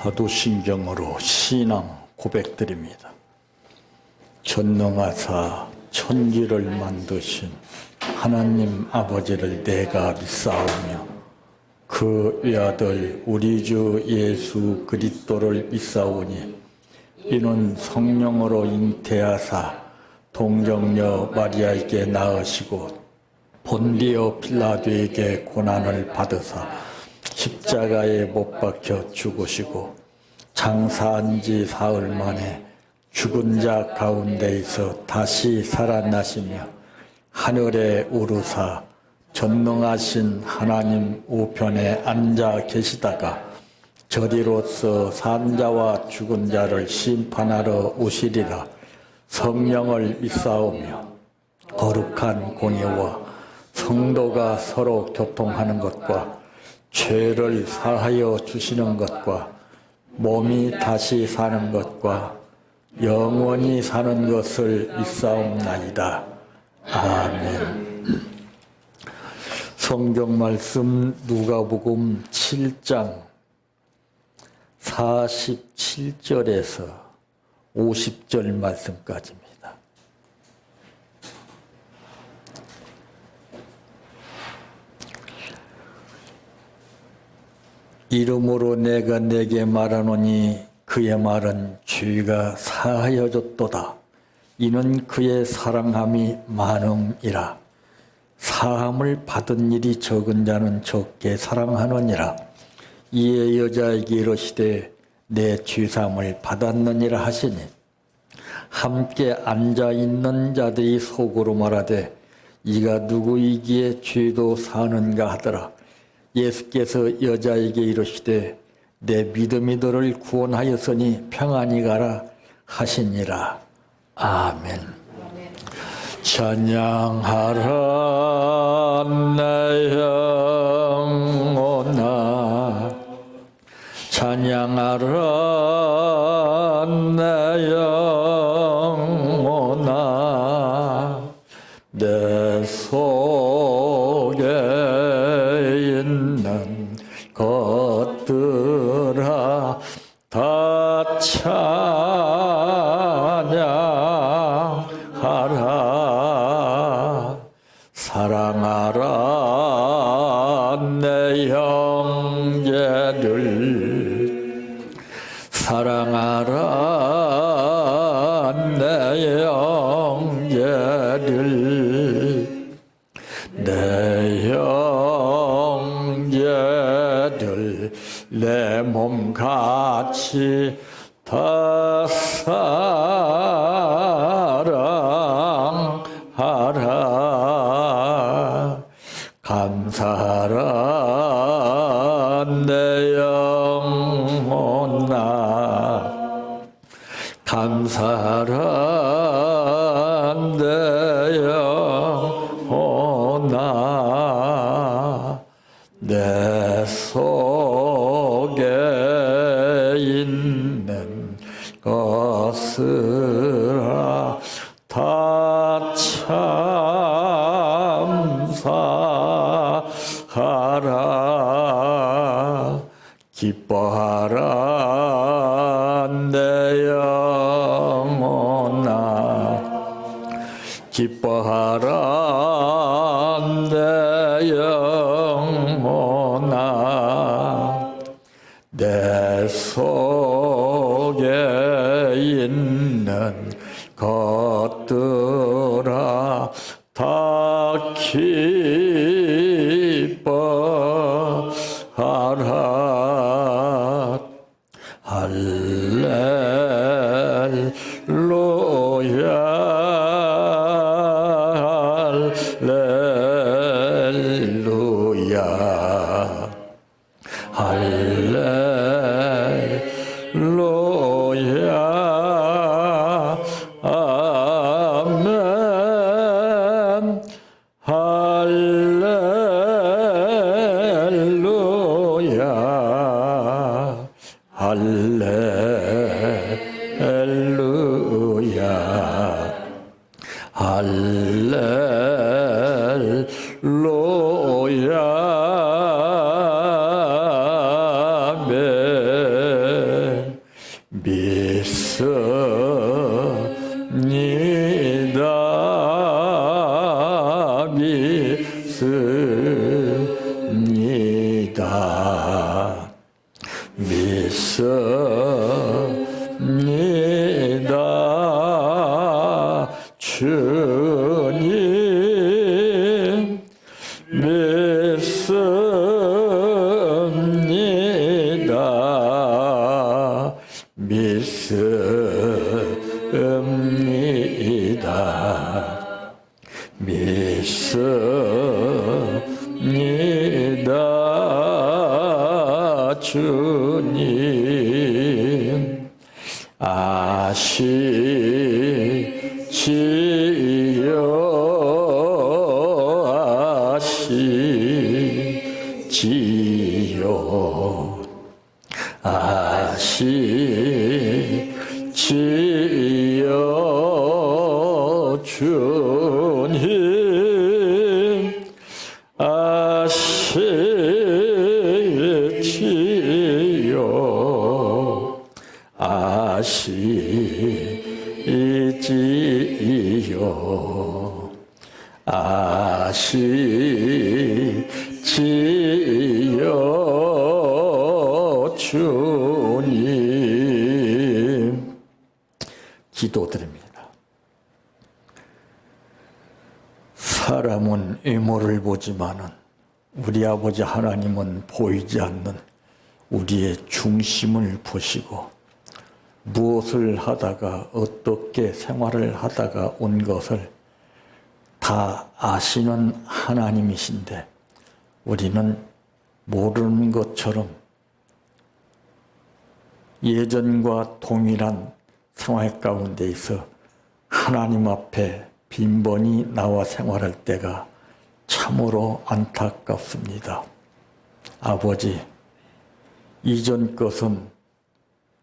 사도신경으로 신앙 고백드립니다. 전능하사 천지를 만드신 하나님 아버지를 내가 믿사오며 그 외아들 우리 주 예수 그리스도를 믿사오니 이는 성령으로 잉태하사 동정녀 마리아에게 낳으시고 본디오 필라도에게 고난을 받으사 십자가에 못 박혀 죽으시고 장사한 지 사흘 만에 죽은 자 가운데에서 다시 살아나시며 하늘에 오르사 전능하신 하나님 우편에 앉아 계시다가 저리로서 산 자와 죽은 자를 심판하러 오시리라. 성령을 믿사오며 거룩한 공예와 성도가 서로 교통하는 것과 죄를 사하여 주시는 것과 몸이 다시 사는 것과 영원히 사는 것을 믿사옵나이다. 아멘. 성경 말씀 누가복음 7장 47절에서 50절 말씀까지입니다. 이름으로 내가 네게 말하노니 그의 말은 죄가 사하여졌도다. 이는 그의 사랑함이 많음이라. 사함을 받은 일이 적은 자는 적게 사랑하느니라. 이에 여자에게 이르시되 내 죄사함을 받았느니라 하시니 함께 앉아있는 자들이 속으로 말하되 이가 누구이기에 죄도 사는가 하더라. 예수께서 여자에게 이르시되 내 믿음이 너를 구원하였으니 평안히 가라 하시니라. 아멘. 찬양하라 내 영혼아, 찬양하라 내 영혼아, 내 속에 있는 것들아 다 찬양하라. 사랑하라 내 형제를, 사랑하라 내 형제를, 내 형제들 내 몸같이 다 사랑하라. 감사하라 내 영혼아, 감사하라 내 영혼아, 내 속에 있는 것을 다 참사하라. 기뻐하라 내 영혼아, 기뻐하라 내 영혼아, 내 속에 있는 것들아 다 기뻐하라. 할렐루야, 할렐루야, 할렐루야, 아멘. 할렐루야, 할렐루야, 할렐루야, 아멘. 믿습니다. 주님 믿습니다. 믿습니다. 믿습니다. 주님 아시지요 주님 아시지요 아시지요 아시지요 주님 기도드립니다. 사람은 외모를 보지만은 우리 아버지 하나님은 보이지 않는 우리의 중심을 보시고 무엇을 하다가 어떻게 생활을 하다가 온 것을 다 아시는 하나님이신데 우리는 모르는 것처럼 예전과 동일한 생활 가운데 있어 하나님 앞에 빈번히 나와 생활할 때가 참으로 안타깝습니다. 아버지, 이전 것은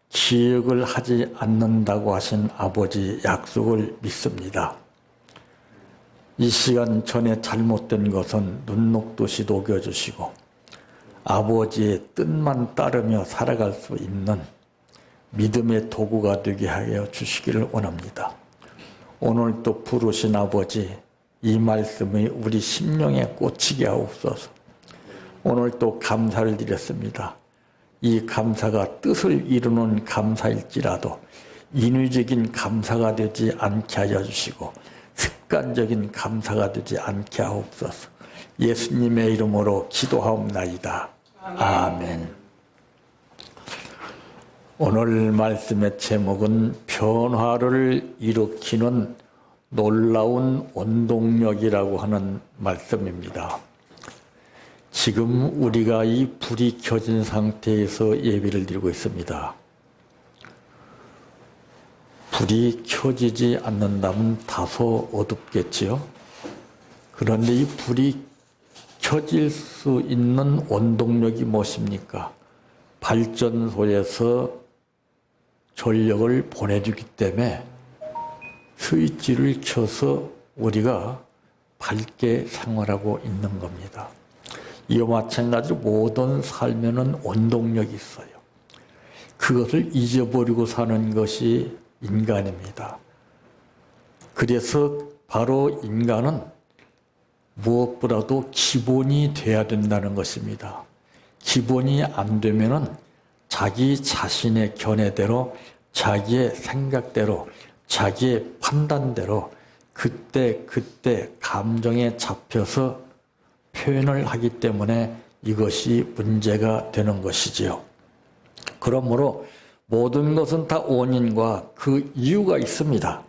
기억을 하지 않는다고 하신 아버지 약속을 믿습니다. 이 시간 전에 잘못된 것은 눈 녹듯이 녹여주시고 아버지의 뜻만 따르며 살아갈 수 있는 믿음의 도구가 되게 하여 주시기를 원합니다. 오늘 또 부르신 아버지, 이 말씀이 우리 심령에 꽂히게 하옵소서. 오늘 또 감사를 드렸습니다. 이 감사가 뜻을 이루는 감사일지라도 인위적인 감사가 되지 않게 하여 주시고 습관적인 감사가 되지 않게 하옵소서. 예수님의 이름으로 기도하옵나이다. 아멘. 오늘 말씀의 제목은 변화를 일으키는 놀라운 원동력이라고 하는 말씀입니다. 지금 우리가 이 불이 켜진 상태에서 예배를 드리고 있습니다. 불이 켜지지 않는다면 다소 어둡겠지요. 그런데 이 불이 켜질 수 있는 원동력이 무엇입니까? 발전소에서 전력을 보내주기 때문에 스위치를 켜서 우리가 밝게 생활하고 있는 겁니다. 이와 마찬가지로 모든 삶에는 원동력이 있어요. 그것을 잊어버리고 사는 것이 인간입니다. 그래서 바로 인간은 무엇보다도 기본이 돼야 된다는 것입니다. 기본이 안 되면은 자기 자신의 견해대로, 자기의 생각대로, 자기의 판단대로 그때 감정에 잡혀서 표현을 하기 때문에 이것이 문제가 되는 것이지요. 그러므로 모든 것은 다 원인과 그 이유가 있습니다.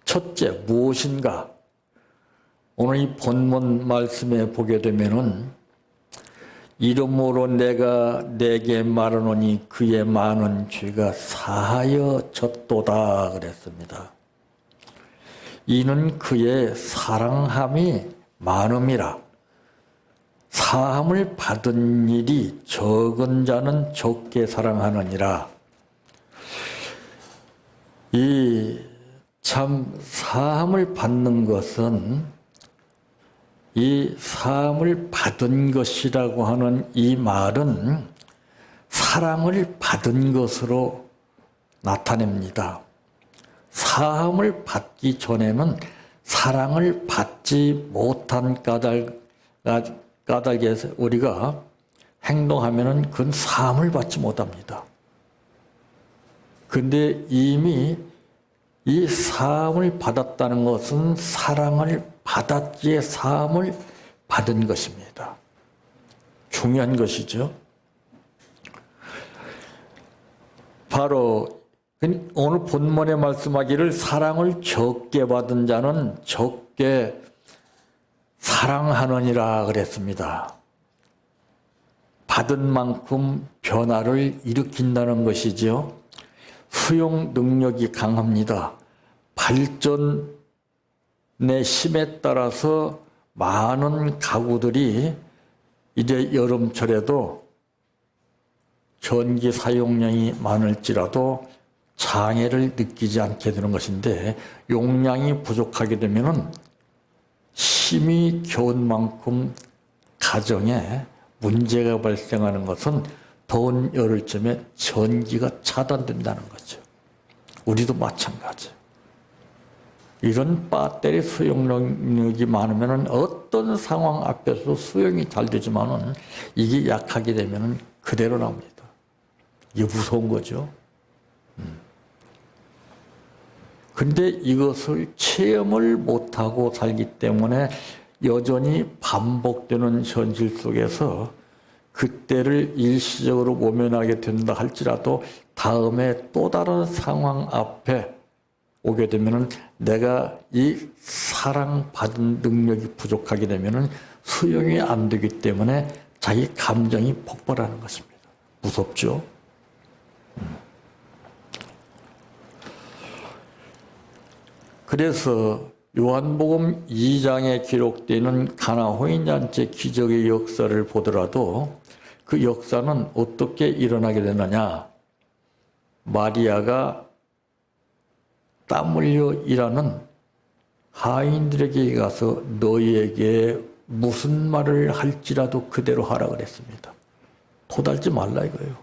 첫째, 무엇인가? 오늘 이 본문 말씀에 보게 되면은 이름으로 내가 내게 말하노니 그의 많은 죄가 사하여졌도다 그랬습니다. 이는 그의 사랑함이 많음이라. 사함을 받은 일이 적은 자는 적게 사랑하느니라. 이 참 사함을 받는 것은 이 사함을 받은 것이라고 하는 이 말은 사랑을 받은 것으로 나타냅니다. 사함을 받기 전에는 사랑을 받지 못한 까닭에서 우리가 행동하면은 그건 사함을 받지 못합니다. 근데 이미 이 사함을 받았다는 것은 사랑을 받았기에 사함을 받은 것입니다. 중요한 것이죠. 바로 오늘 본문에 말씀하기를 사랑을 적게 받은 자는 적게 사랑하느니라 그랬습니다. 받은 만큼 변화를 일으킨다는 것이죠. 수용 능력이 강합니다. 발전의 힘에 따라서 많은 가구들이 이제 여름철에도 전기 사용량이 많을지라도 장애를 느끼지 않게 되는 것인데, 용량이 부족하게 되면은 힘이 겨운 만큼 가정에 문제가 발생하는 것은 더운 여름쯤에 전기가 차단된다는 거죠. 우리도 마찬가지. 이런 배터리 수용 능력이 많으면 어떤 상황 앞에서도 수용이 잘 되지만은 이게 약하게 되면 그대로 납니다. 이게 무서운 거죠. 근데 이것을 체험을 못하고 살기 때문에 여전히 반복되는 현실 속에서 그때를 일시적으로 모면하게 된다 할지라도 다음에 또 다른 상황 앞에 오게 되면은 내가 이 사랑받은 능력이 부족하게 되면은 수용이 안 되기 때문에 자기 감정이 폭발하는 것입니다. 무섭죠? 그래서 요한복음 2장에 기록되는 가나 호인잔치 기적의 역사를 보더라도 그 역사는 어떻게 일어나게 되느냐. 마리아가 땀 흘려 일하는 하인들에게 가서 너희에게 무슨 말을 할지라도 그대로 하라 그랬습니다. 토달지 말라 이거예요.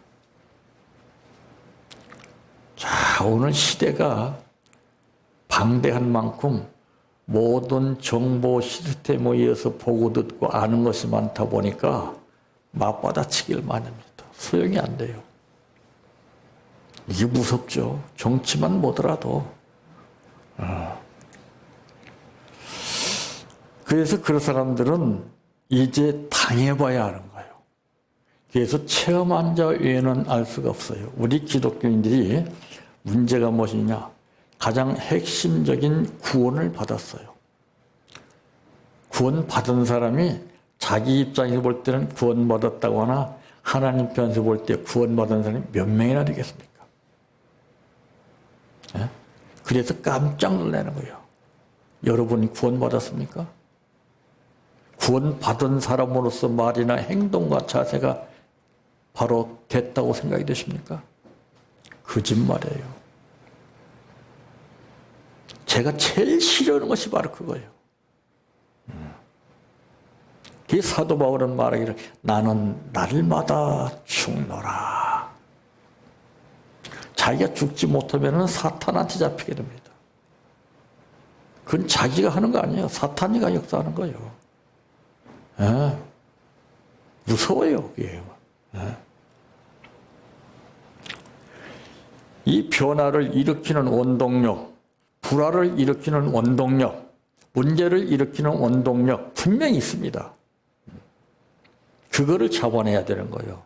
자, 오늘 시대가 방대한 만큼 모든 정보 시스템에 의해서 보고 듣고 아는 것이 많다 보니까 맞받아치기를 많이 합니다. 소용이 안 돼요. 이게 무섭죠. 정치만 보더라도. 그래서 그런 사람들은 이제 당해봐야 하는 거예요. 그래서 체험한 자 외에는 알 수가 없어요. 우리 기독교인들이 문제가 무엇이냐? 가장 핵심적인 구원을 받았어요. 구원받은 사람이 자기 입장에서 볼 때는 구원받았다고 하나 하나님 편에서 볼 때 구원받은 사람이 몇 명이나 되겠습니까? 네? 그래서 깜짝 놀라는 거예요. 여러분이 구원받았습니까? 구원받은 사람으로서 말이나 행동과 자세가 바로 됐다고 생각이 되십니까? 거짓말이에요. 제가 제일 싫어하는 것이 바로 그거예요. 그 사도 바울은 말하기를 나는 날마다 죽노라. 자기가 죽지 못하면 사탄한테 잡히게 됩니다. 그건 자기가 하는 거 아니에요. 사탄이가 역사하는 거예요. 예. 무서워요. 그게. 예. 이 변화를 일으키는 원동력, 불화를 일으키는 원동력, 문제를 일으키는 원동력 분명히 있습니다. 그거를 잡아내야 되는 거예요.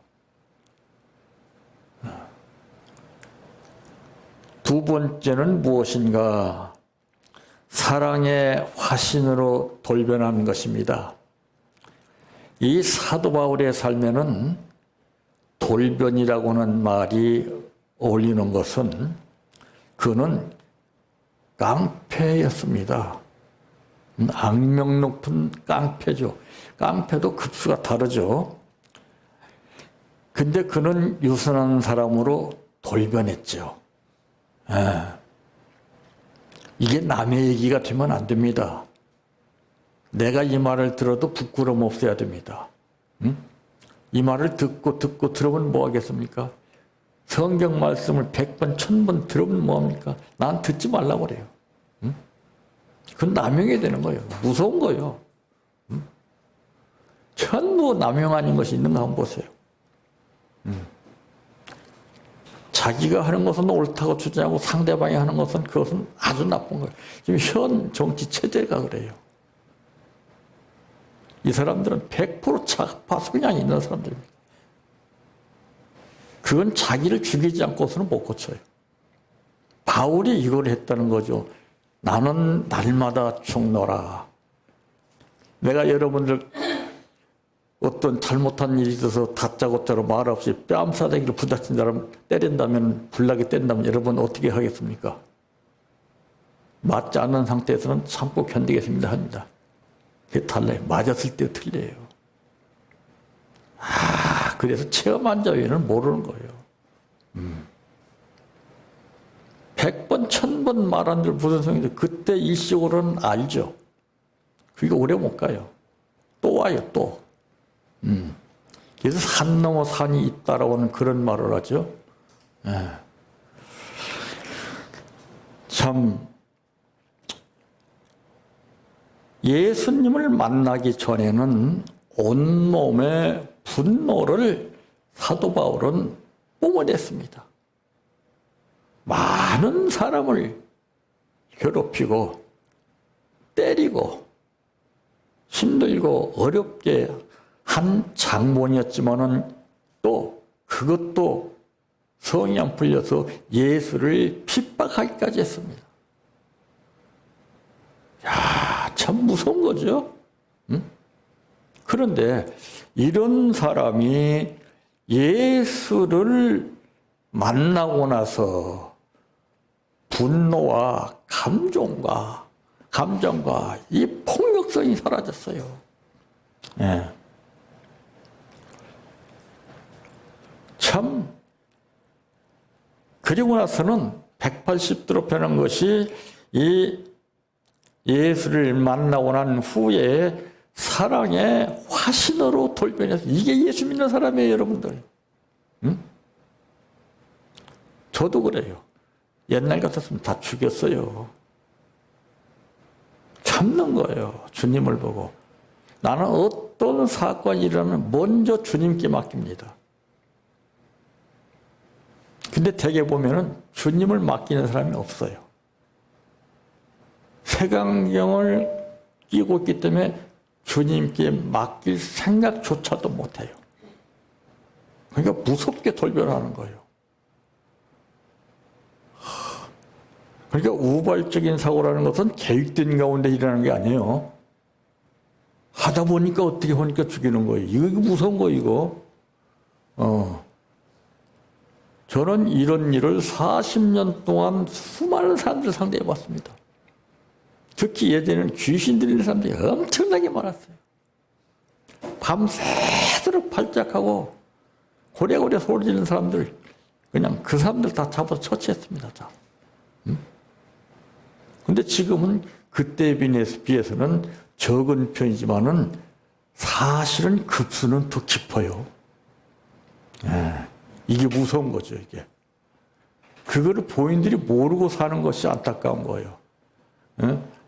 두 번째는 무엇인가? 사랑의 화신으로 돌변하는 것입니다. 이 사도 바울의 삶에는 돌변이라고 하는 말이 어울리는 것은 그는 깡패였습니다. 악명 높은 깡패죠. 깡패도 급수가 다르죠. 근데 그는 유순한 사람으로 돌변했죠. 이게 남의 얘기가 되면 안 됩니다. 내가 이 말을 들어도 부끄러움 없어야 됩니다. 이 말을 듣고 들으면 뭐 하겠습니까? 성경 말씀을 100번, 1000번 들으면 뭐합니까? 난 듣지 말라고 그래요. 그건 남용이 되는 거예요. 무서운 거예요. 전부 남용 아닌 것이 있는가 한번 보세요. 자기가 하는 것은 옳다고 주장하고 상대방이 하는 것은 그것은 아주 나쁜 거예요. 지금 현 정치 체제가 그래요. 이 사람들은 100% 좌파 성향이 있는 사람들입니다. 그건 자기를 죽이지 않고서는 못 고쳐요. 바울이 이걸 했다는 거죠. 나는 날마다 죽노라. 내가 여러분들 어떤 잘못한 일이 있어서 다짜고짜로 말 없이 뺨싸대기를 부딪힌 사람 때린다면, 불나게 뗀다면 여러분 어떻게 하겠습니까? 맞지 않는 상태에서는 참고 견디겠습니다 합니다. 그게 달라요. 맞았을 때 틀려요. 그래서 체험한 자위는 모르는 거예요. 100번, 1000번 말한 줄 무슨 소용인데 그때 일시적으로는 알죠. 그게 오래 못 가요. 또 와요, 또. 그래서 산 넘어 산이 있다라고 하는 그런 말을 하죠. 참 예수님을 만나기 전에는 온몸의 분노를 사도 바울은 뿜어냈습니다. 많은 사람을 괴롭히고 때리고 힘들고 어렵게 한 장본이었지만은 또 그것도 성이 안 풀려서 예수를 핍박하기까지 했습니다. 야, 참 무서운 거죠. 응? 그런데 이런 사람이 예수를 만나고 나서 분노와 감정과 이 폭력성이 사라졌어요. 예. 참 그리고 나서는 180도로 변한 것이 이 예수를 만나고 난 후에 사랑의 화신으로 돌변해서 이게 예수 믿는 사람이에요, 여러분들. 응? 저도 그래요. 옛날 같았으면 다 죽였어요. 참는 거예요. 주님을 보고. 나는 어떤 사건이 일어나면 먼저 주님께 맡깁니다. 근데 대개 보면은 주님을 맡기는 사람이 없어요. 색안경을 끼고 있기 때문에 주님께 맡길 생각조차도 못해요. 그러니까 무섭게 돌변하는 거예요. 그러니까 우발적인 사고라는 것은 계획된 가운데 일어나는 게 아니에요. 하다 보니까 어떻게 하니까 죽이는 거예요. 이거 무서운 거 이거. 저는 이런 일을 40년 동안 수많은 사람들 상대해 봤습니다. 특히 예전에는 귀신 들리는 사람들이 엄청나게 많았어요. 밤새도록 발작하고 고래고래 소리 지르는 사람들, 그냥 그 사람들 다 잡아서 처치했습니다. 다. 근데 지금은 그때에 비해서는 적은 편이지만은 사실은 급수는 더 깊어요. 이게 무서운 거죠, 이게. 그거를 본인들이 모르고 사는 것이 안타까운 거예요.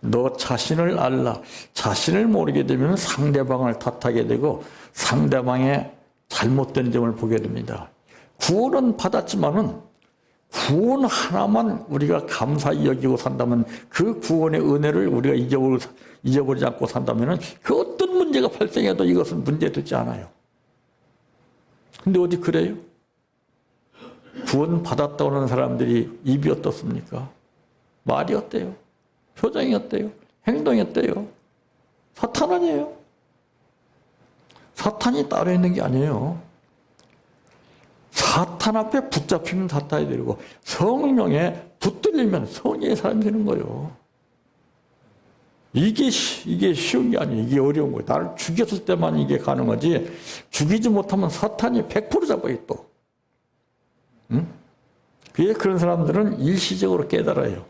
너 자신을 알라. 자신을 모르게 되면 상대방을 탓하게 되고 상대방의 잘못된 점을 보게 됩니다. 구원은 받았지만은 구원 하나만 우리가 감사히 여기고 산다면 그 구원의 은혜를 우리가 잊어버리지 않고 산다면 그 어떤 문제가 발생해도 이것은 문제되지 않아요. 근데 어디 그래요? 구원 받았다고 하는 사람들이 입이 어떻습니까? 말이 어때요? 표정이 어때요? 행동이 어때요? 사탄 아니에요? 사탄이 따로 있는 게 아니에요. 사탄 앞에 붙잡히면 사탄이 되고 성령에 붙들리면 성령의 사람이 되는 거예요. 이게 쉬운 게 아니에요. 이게 어려운 거예요. 나를 죽였을 때만 이게 가능하지 죽이지 못하면 사탄이 100% 잡아요 또. 그게 그런 사람들은 일시적으로 깨달아요.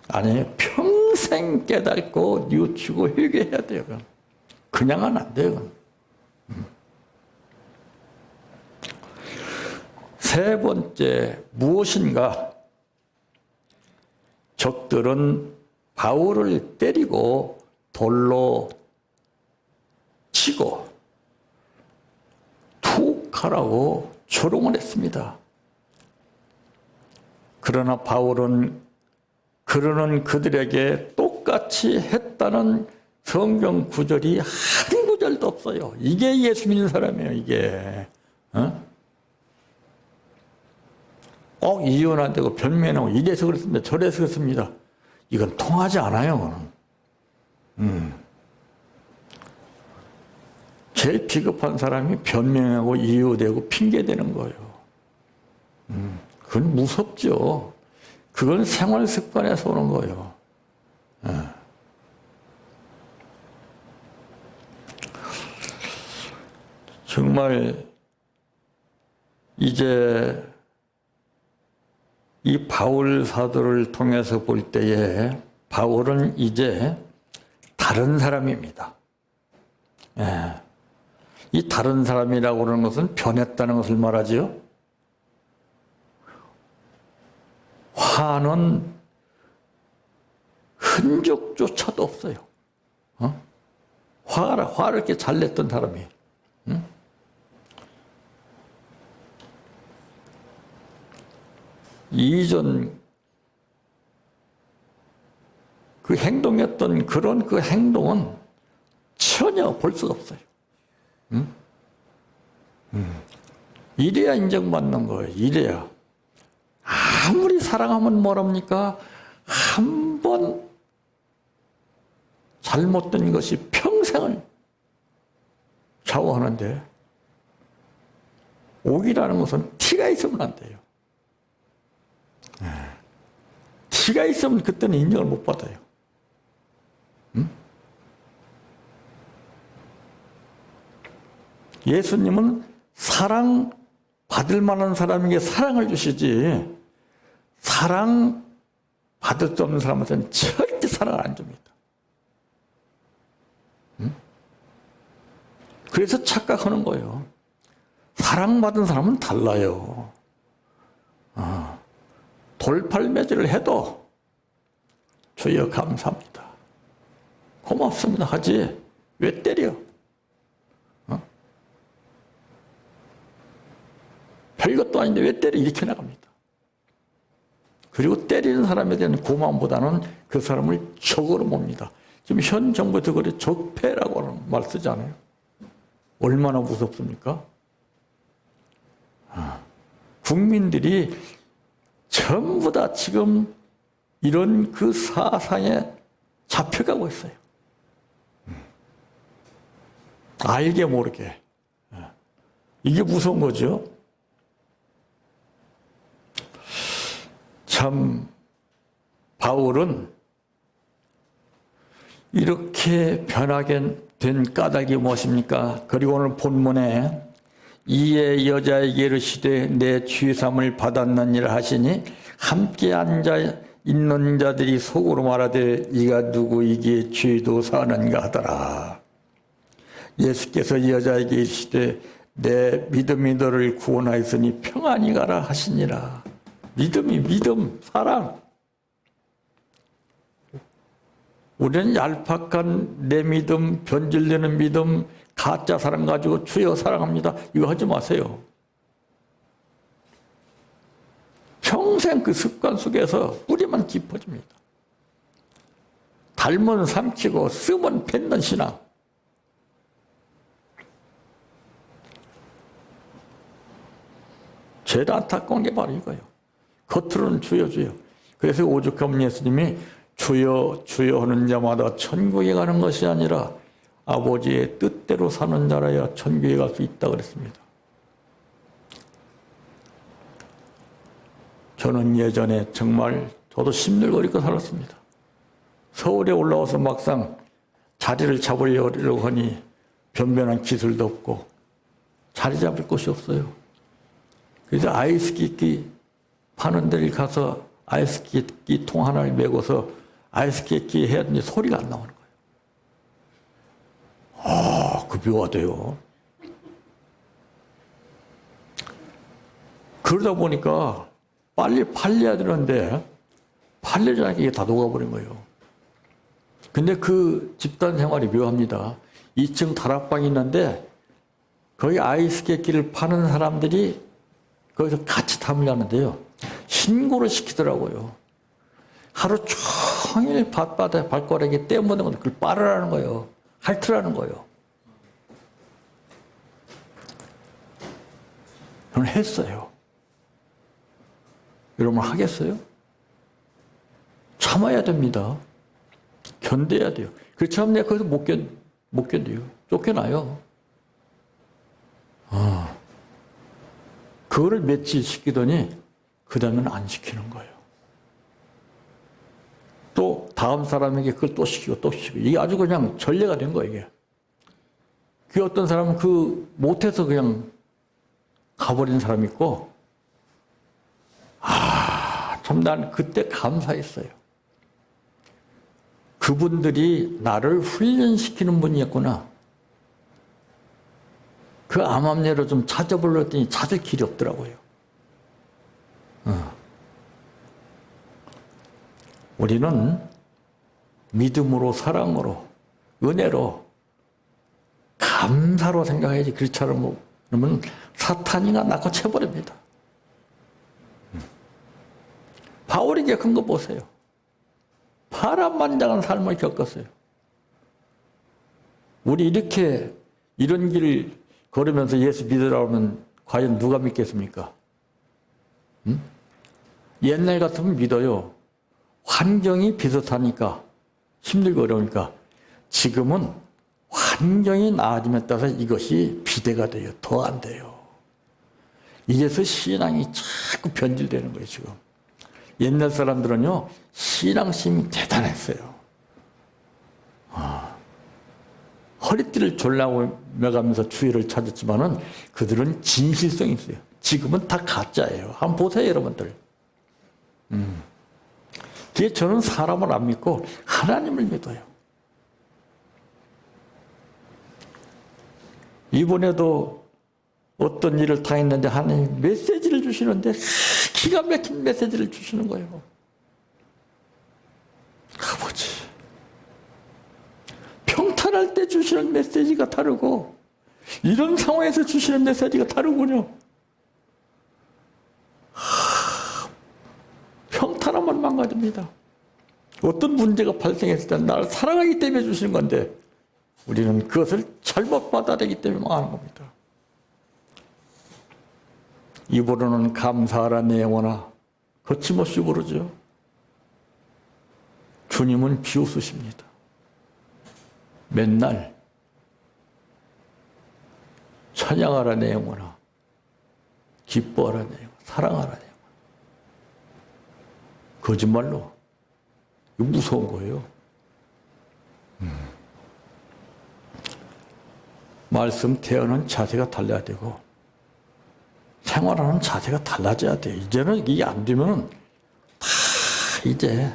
아니에요. 평생 깨닫고 뉘우치고 회개해야 돼요. 그냥은 안 돼요. 세 번째, 무엇인가? 적들은 바울을 때리고 돌로 치고 툭 기억하라고 조롱을 했습니다. 그러나 바울은 그러는 그들에게 똑같이 했다는 성경 구절이 한 구절도 없어요. 이게 예수 믿는 사람이에요, 이게. 이혼 안 되고 변명하고 이래서 그렇습니다. 저래서 그렇습니다. 이건 통하지 않아요. 제일 비겁한 사람이 변명하고 이유되고 핑계대는 거예요. 그건 무섭죠. 그건 생활 습관에서 오는 거예요. 정말 이제 이 바울 사도를 통해서 볼 때에 바울은 이제 다른 사람입니다. 이 다른 사람이라고 하는 것은 변했다는 것을 말하지요. 화는 흔적조차도 없어요. 화를 이렇게 잘 냈던 사람이. 이전 그 행동했던 그런 그 행동은 전혀 볼 수가 없어요. 이래야 인정받는 거예요. 이래야. 아무리 사랑하면 뭐랍니까? 한 번 잘못된 것이 평생을 좌우하는데 옥이라는 것은 티가 있으면 안 돼요. 티가 있으면 그때는 인정을 못 받아요. 예수님은 사랑 받을 만한 사람에게 사랑을 주시지 사랑 받을 수 없는 사람한테는 절대 사랑을 안 줍니다. 그래서 착각하는 거예요. 사랑받은 사람은 달라요. 돌팔매질을 해도 주여 감사합니다. 고맙습니다 하지 왜 때려? 별것도 아닌데 왜 때려? 이렇게 나갑니다. 그리고 때리는 사람에 대한 고마움보다는 그 사람을 적으로 봅니다. 지금 현 정부에서 그래 적폐라고 하는 말 쓰지 않아요? 얼마나 무섭습니까? 국민들이 전부 다 지금 이런 그 사상에 잡혀가고 있어요. 알게 모르게. 이게 무서운 거죠. 참 바울은 이렇게 변하게 된 까닭이 무엇입니까? 그리고 오늘 본문에 이에 여자에게 이르시되 내 죄삼을 받았느니라 하시니 함께 앉아 있는 자들이 속으로 말하되 이가 누구이기에 죄도 사는가 하더라. 예수께서 여자에게 이르시되 내 믿음이 너를 구원하였으니 평안히 가라 하시니라. 믿음, 사랑. 우리는 얄팍한 내 믿음, 변질되는 믿음, 가짜 사랑 가지고 주여 사랑합니다. 이거 하지 마세요. 평생 그 습관 속에서 뿌리만 깊어집니다. 닮은 삼키고 쓰면 뱉는 신앙. 제일 안타까운 게 바로 이거예요. 겉으로는 주여 주여. 그래서 오죽하면 예수님이 주여 주여 하는 자마다 천국에 가는 것이 아니라 아버지의 뜻대로 사는 자라야 천국에 갈 수 있다 그랬습니다. 저는 예전에 정말 저도 힘들거리고 살았습니다. 서울에 올라와서 막상 자리를 잡으려고 하니 변변한 기술도 없고 자리 잡을 곳이 없어요. 그래서 아이스케이크 파는 데를 가서 아이스케이크 통 하나를 메고서 아이스케이크 해야 되는데 소리가 안 나오는 거예요. 그 묘하대요. 그러다 보니까 빨리 팔려야 되는데 팔리지 않게 이게 다 녹아버린 거예요. 근데 그 집단 생활이 묘합니다. 2층 다락방이 있는데 거기 아이스케이크를 파는 사람들이 거기서 같이 탐을 하는데요. 신고를 시키더라고요. 하루 종일 밭바닥에 발가락에 때 묻는 건데 그걸 빨으라는 거예요. 핥으라는 거예요. 저는 했어요. 여러분 하겠어요? 참아야 됩니다. 견뎌야 돼요. 그렇지 않으면 내가 거기서 못 견뎌요. 쫓겨나요. 그거를 며칠 시키더니 그 다음에는 안 시키는 거예요. 또 다음 사람에게 그걸 또 시키고 또 시키고 이게 아주 그냥 전례가 된 거예요. 이게. 그 어떤 사람은 그 못해서 그냥 가버린 사람이 있고 참 난 그때 감사했어요. 그분들이 나를 훈련시키는 분이었구나. 그 암암리로 좀 찾아보려 했더니 찾을 길이 없더라고요. 우리는 믿음으로, 사랑으로, 은혜로, 감사로 생각해야지. 그렇지 않으면 사탄이가 낳고 채버립니다. 바울이 겪은 거 보세요. 파란만장한 삶을 겪었어요. 우리 이렇게 이런 길을 걸으면서 예수 믿으라고 하면 과연 누가 믿겠습니까? 옛날 같으면 믿어요. 환경이 비슷하니까 힘들고 어려우니까. 지금은 환경이 나아짐에 따라서 이것이 비대가 돼요. 더 안 돼요. 이래서 신앙이 자꾸 변질되는 거예요. 지금. 옛날 사람들은요. 신앙심이 대단했어요. 허리띠를 졸라매가면서 주의를 찾았지만은 그들은 진실성이 있어요. 지금은 다 가짜예요. 한번 보세요, 여러분들. 그게 저는 사람을 안 믿고 하나님을 믿어요. 이번에도 어떤 일을 당했는데 하나님 메시지를 주시는데 기가 막힌 메시지를 주시는 거예요. 아버지. 평탄할 때 주시는 메시지가 다르고 이런 상황에서 주시는 메시지가 다르군요. 평탄하면 망가집니다. 어떤 문제가 발생했을 때 나를 사랑하기 때문에 주시는 건데 우리는 그것을 잘못 받아들이기 때문에 망하는 겁니다. 입으로는 감사하라 내 영혼아 거침없이 부르죠. 주님은 비웃으십니다. 맨날 찬양하라 내 영혼아 기뻐하라 내 영혼아 사랑하라 내 영혼아. 거짓말로 이거 무서운 거예요. 말씀 대하는 자세가 달라야 되고 생활하는 자세가 달라져야 돼요. 이제는 이게 안 되면 다 이제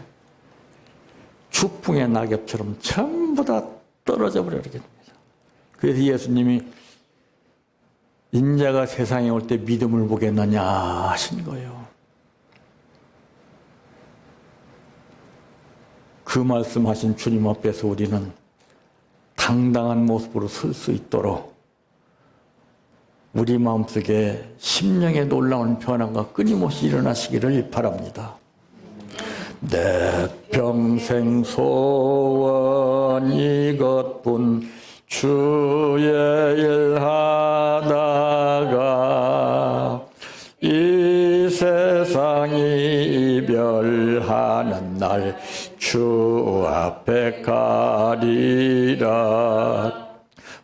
죽풍의 낙엽처럼 전부 다 떨어져 버리게 됩니다. 그래서 예수님이 인자가 세상에 올 때 믿음을 보겠느냐 하신 거예요. 그 말씀하신 주님 앞에서 우리는 당당한 모습으로 설 수 있도록 우리 마음속에 심령의 놀라운 변화가 끊임없이 일어나시기를 바랍니다. 내 평생 소원 이것뿐 주의 일 하다가 이 세상이 이별하는 날 주 앞에 가리라.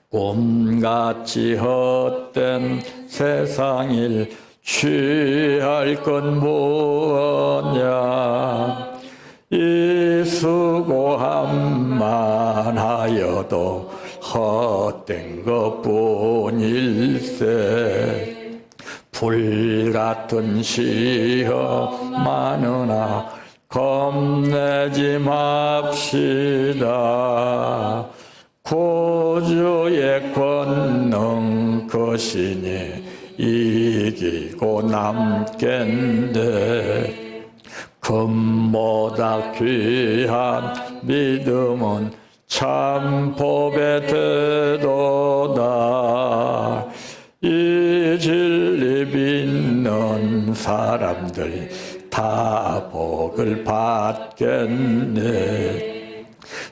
꿈같이 헛된 세상일 취할 건 무엇냐. 이 수고함만 하여도 헛된 것뿐일세. 불같은 시험 많으나 겁내지 맙시다. 구주의 권능 거시니 이기고 남겠네. 금보다 귀한 믿음은 참 법의 태도다. 이 진리 믿는 사람들 다 복을 받겠네.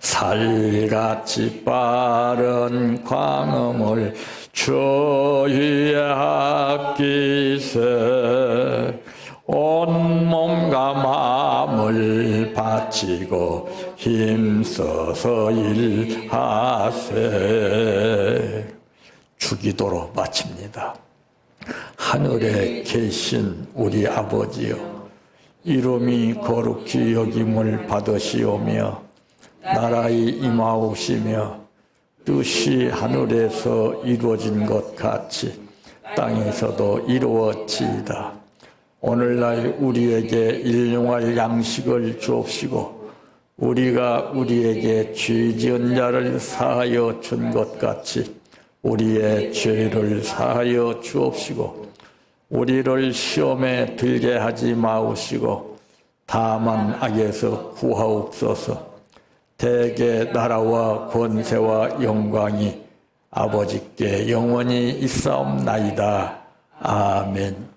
살같이 빠른 광음을 주위에 아끼세. 온몸과 마음을 바치고 힘써서 일하세. 주기도로 마칩니다. 하늘에 계신 우리 아버지여, 이름이 거룩히 여김을 받으시오며 나라의 임하옵시며 뜻이 하늘에서 이루어진 것 같이 땅에서도 이루어지이다. 오늘날 우리에게 일용할 양식을 주옵시고 우리가 우리에게 죄 지은 자를 사하여 준 것 같이 우리의 죄를 사하여 주옵시고 우리를 시험에 들게 하지 마옵시고 다만 악에서 구하옵소서. 대개 나라와 권세와 영광이 아버지께 영원히 있사옵나이다. 아멘.